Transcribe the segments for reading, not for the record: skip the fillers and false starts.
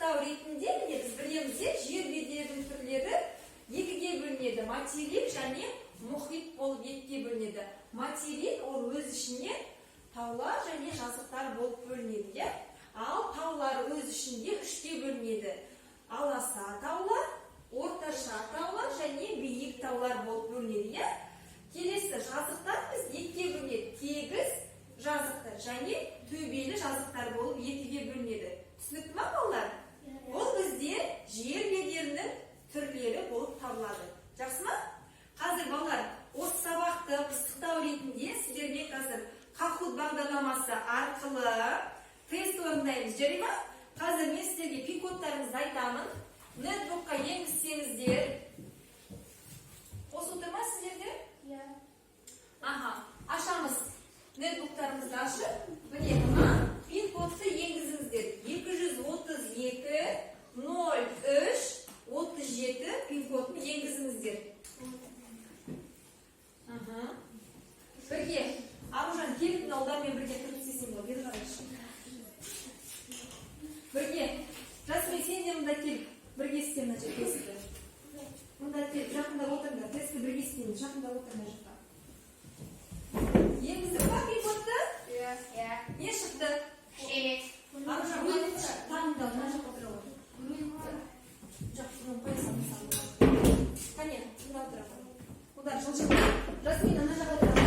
пысықтау ретінде міне біз білемізде жер бедерінің түрлері екіге бөлінеді. Материк және мұхит болып екіге бөлінеді. Материк ол өз ішіне таулар және жазықтар болып бөлінеді. Ал таулар өз ішінде үшке бөлінеді. Аласа таулар, орташа таулар және биік таулар болып бөлінеді. Келесі жазықтар біз екіге бөлінеді. Тегіс жазықтар және төбелі жазықтар болып екіге бөлінеді. Түсінікті ме балалар? Ол бізде жер бедерінің түрлері болып табылады. Жақсы ма? Қазір балалар, осы сабақты пысықтау ретінде сіздерге қазір Kahoot бағдарламасы арқылы тест орындаймыз. Жарай ма? Қазір мен сіздерге пин-кодтарыңызды айтамын. Нетбукқа енгізсеңіздер. Осы отыр ма сіздерде? Иә. Ашамыз. Нетбуктарымызды ашып, міне пин-кодты енгізіңіздер. 232-03-37 пин-кодын енгізіңіздер. Бірге, Аружан, келіп аудармен бірге тұрып істесем бол, бері қарайшы. Бірге, Жасмин, сен де мұнда келіп, бірге істемін әже тесті. Мұнда келіп, жақында отырыңдар, тесті бірге істемін, жақында отырыңдар жаққа. Енгізіп ба пин-кодты? Не шықты? Аружан, таңында, мына жаққа отыра ғой. Жоқ, мұны қойсам, мысалы. Қане, мұнда отыра ғой. Удар, жылжып. Жасмин, ана жаққа отыра ғой.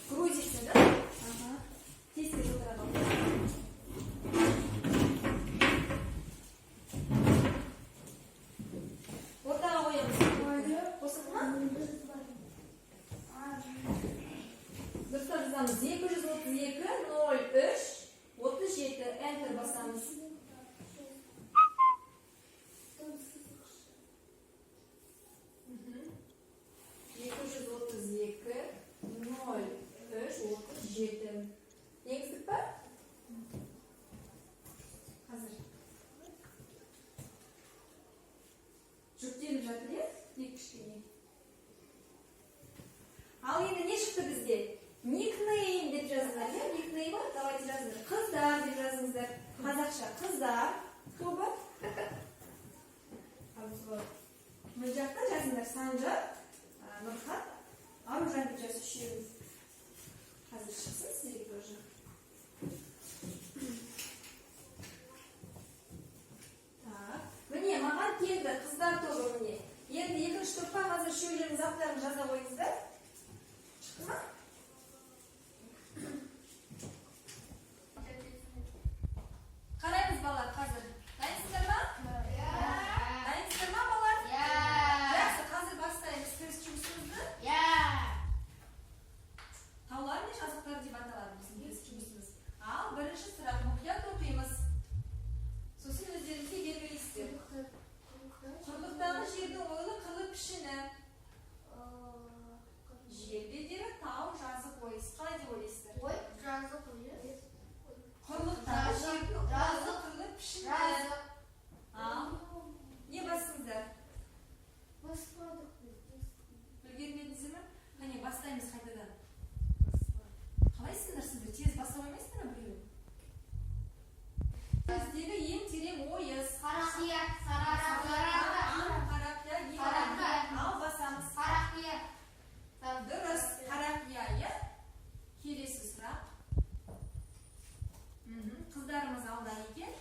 Грузится, да? Здесь я отыра ғой. Ортаға қоямыз. Қосып ма? Дұрыстап жазамыз. 232-03-37 Enter басамыз. Енгіздік па? Қазір. Жүктеліп жатыр, е? Кішкене. Ал енді не шықты бізде? Никнейм деп жазыңыздар, е? Никнейм бар? Давайте жазыңыздар. Қыздар деп жазыңыздар. Қазақша қыздар. Тобы? Бұл жақта жазыңыздар. Санжар, Нұрхат, Аружан деп жазып үшеуіңіз. Қазір шықсын сіздерге тоже. Міне, маған келді қыздар тобы міне. Енді екінші топқа қазір үшеулеріңіз аттарын жаза қойыңыздар. Шықты ма? Қараймыз балалар қазір. Дайынсыздар ма? Дайынсыздар ма балалар? Жақсы, қазір бастаймыз тест жұмысымызды. Таулар мен жазықтар деп аталады біздің тест жұмысымыз. Ал бірінші сұрақ мұқият оқимыз. Сосын өздеріңізге белгілейсіздер. Құрлықтағы жердің ойлы қылы пішіні. Жер бедері, тау, жазық, ойыс. Қалай деп ойлайсыздар? Ой, жазық ойыс. Құрлықтағы жердің ойлы қылы пішіні. Не басыңыздар? Үлгермедіңіздер ме? Қане, бастаймыз қайтадан. Қалайсыңдар сіздер? Тез баса қоймайсыңдар ма біреуін? Біздегі ең терең ойыс. Қарақия. Ал басамыз. Қарақия. Дұрыс. Қарақия. Келесі сұрақ. Қыздарымыз алда екен.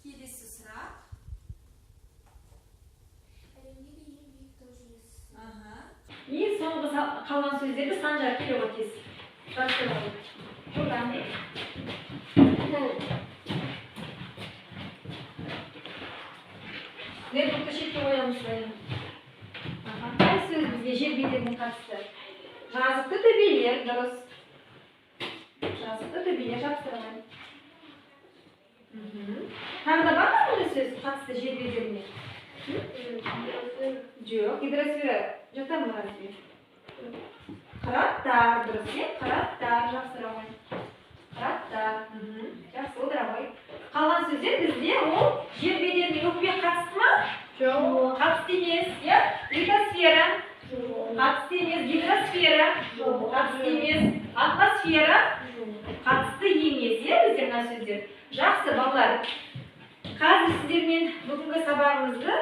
Келесі сұрақ. Ең соңғы қалған сөздерді Санжар келуі тез. Жодан. Нетбукты шетке қоямыз. Қай сөз бізге жер бедеріне қатысты? Жазықты төбелер, дұрыс. Жазықты төбелер жапсырған. Тағы да бар ма бұндай сөз қатысты жер бедеріне? Жоқ, гидросфера жоқта ма разве? Қыраттар, дұрыс, е? Қыраттар жапсырған. Қыраттар. Жақсы, отыра қой. Қалған сөздер бізде ол жер бедеріне өкпе қатысты ма? Жоқ. Қатысты емес, е? Литосфера. Қатысты емес, гидросфера. Қатысты емес, атмосфера. мен бүгінгі сабағымызды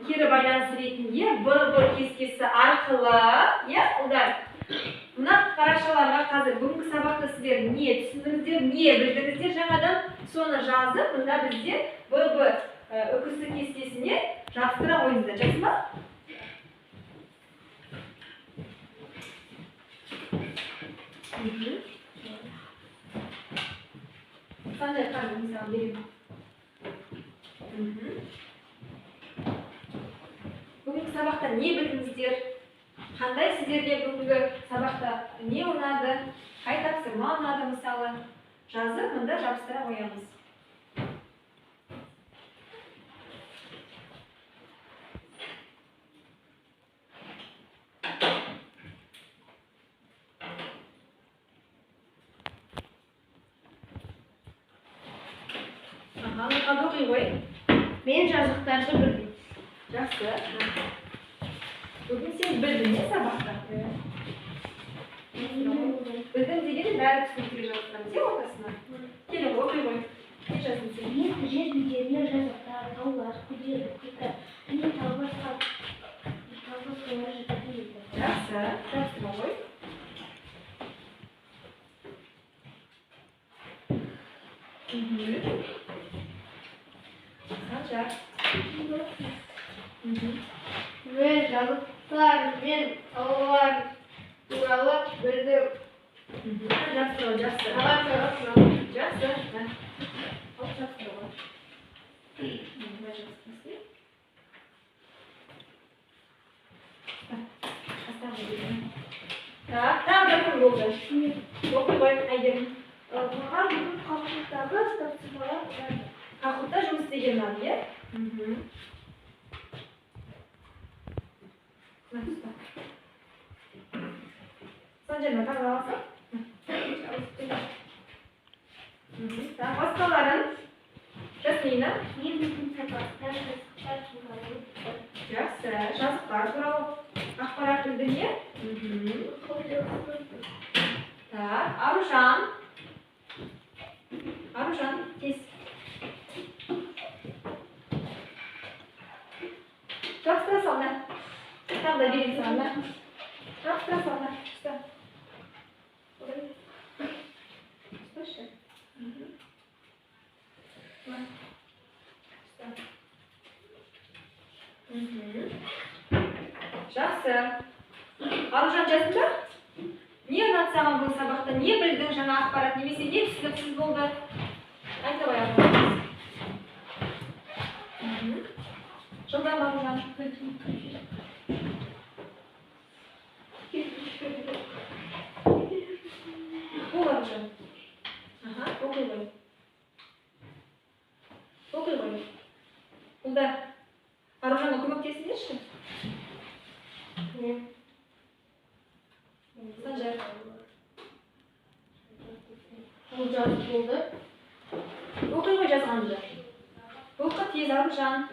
кері байланыс ретінде ББ кестесі арқылы, ұлдар, мына парақшаларға қазір бүгінгі сабақта сіздер не түсіндіңіздер, не білдіңіздер жаңадан, соны жазып, мында бізде ББ үкісі кестесіне жабыстыра қойыңыздар. Жақсы ма? Қандай қарым мысалы беремін. Бүгінгі сабақта не білдіңіздер? Қандай сіздерге бүгінгі сабақта не ұнады? Қай тапсырма ұнады мысалы? Жазып, мында жабыстыра қоямыз. Қады оқи қой. Мен жазықтарды білдім. Жақсы. Бүгін сен білдің не сабақта? Білдің дегенде бәрі түсінікті жазықтырамыз, ортасына? Келе оқи қой. Не жаздың сен? Мен жер бедеріне жазықтар, таулар, көтеріп, көтір. Мен талбасқа солар жататын еді. Жақсы. Жабыстыра қой. Қанша? Мен жазықтар, мен таулар туралы білдім. Жақсы, жақсы. Жақсы. Ал жабыстыра қой. Так, тағы бір күн болды. Оқи қой, Әйгерім. Маған бүгін қақұттағы тапсырмалар ұнады. Қақұтта жұмыс істеген ұнады, иә? Санжарма тағы аласың? Басқаларын жасмина. Мен бүгін сабақта жазықтар туралы Жақсы, жазықтар туралы ақпарат білдің, иә? Так, Аружан. Аружан, тез. Жабыстыра салма. Тағы да берейін салма. Жабыстыра салма. Ұста. Ұсташы. Жақсы. Аружан жаздың ба? Не ұнады саған бұл сабақта? Не білдің жаңа ақпарат? Немесе не түсініксіз болды? Айта қой Аружан. Жылдам Аружан. Бұл Аружан. Оқи қой. Оқи қой. Ұлдар, Аружанға көмектесіңдерші. Санжар. Ол жазып болды. Оқи қой жазғанды. Оқы тез Аружан.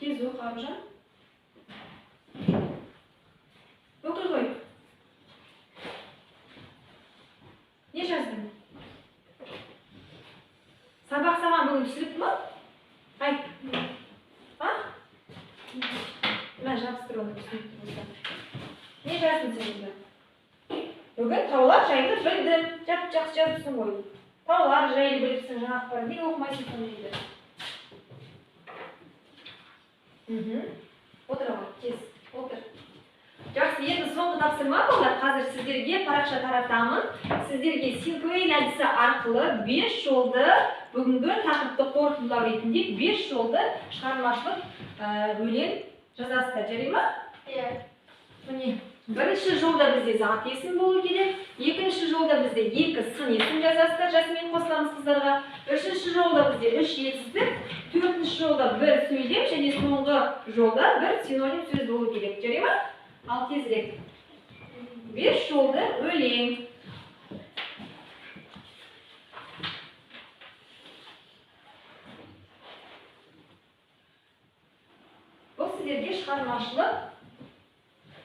Тез оқы Аружан. Оқи қой. Не жаздың? Сабақ саған бүгін түсінікті ма? Айт. Мына жабыстыр оны түсінікті болса. Не жаздың сен бүгін? Бүгін таулар жайлы білдім. Жақсы жазыпсың ғой. Таулар жайлы біліпсің жаңа ақпарат. Не оқымайсың соны дейді? Отыр ғой, тез. Отыр. Жақсы, енді соңғы тапсырма болар. Қазір сіздерге парақша таратамын. Сіздерге синклейн әдісі арқылы 5 жолды бүгінгі тақырыпты қорытындылау ретінде 5 жолды шығармашылық өлең жазасыздар, жарай ма? Иә. Міне, бірінші жолда бізде зат есім болу керек. Екінші жолда бізде 2 сын есім жазасыздар, жасымен қосыламыз қыздарға. Үшінші жолда бізде 3 етсіздік. Төртінші жолда 1 сөйлем және соңғы жолда 1 синоним сөз болу керек, жарай ма? Ал тезірек. 5 жолды өлең. Бұл сіздерге шығармашылық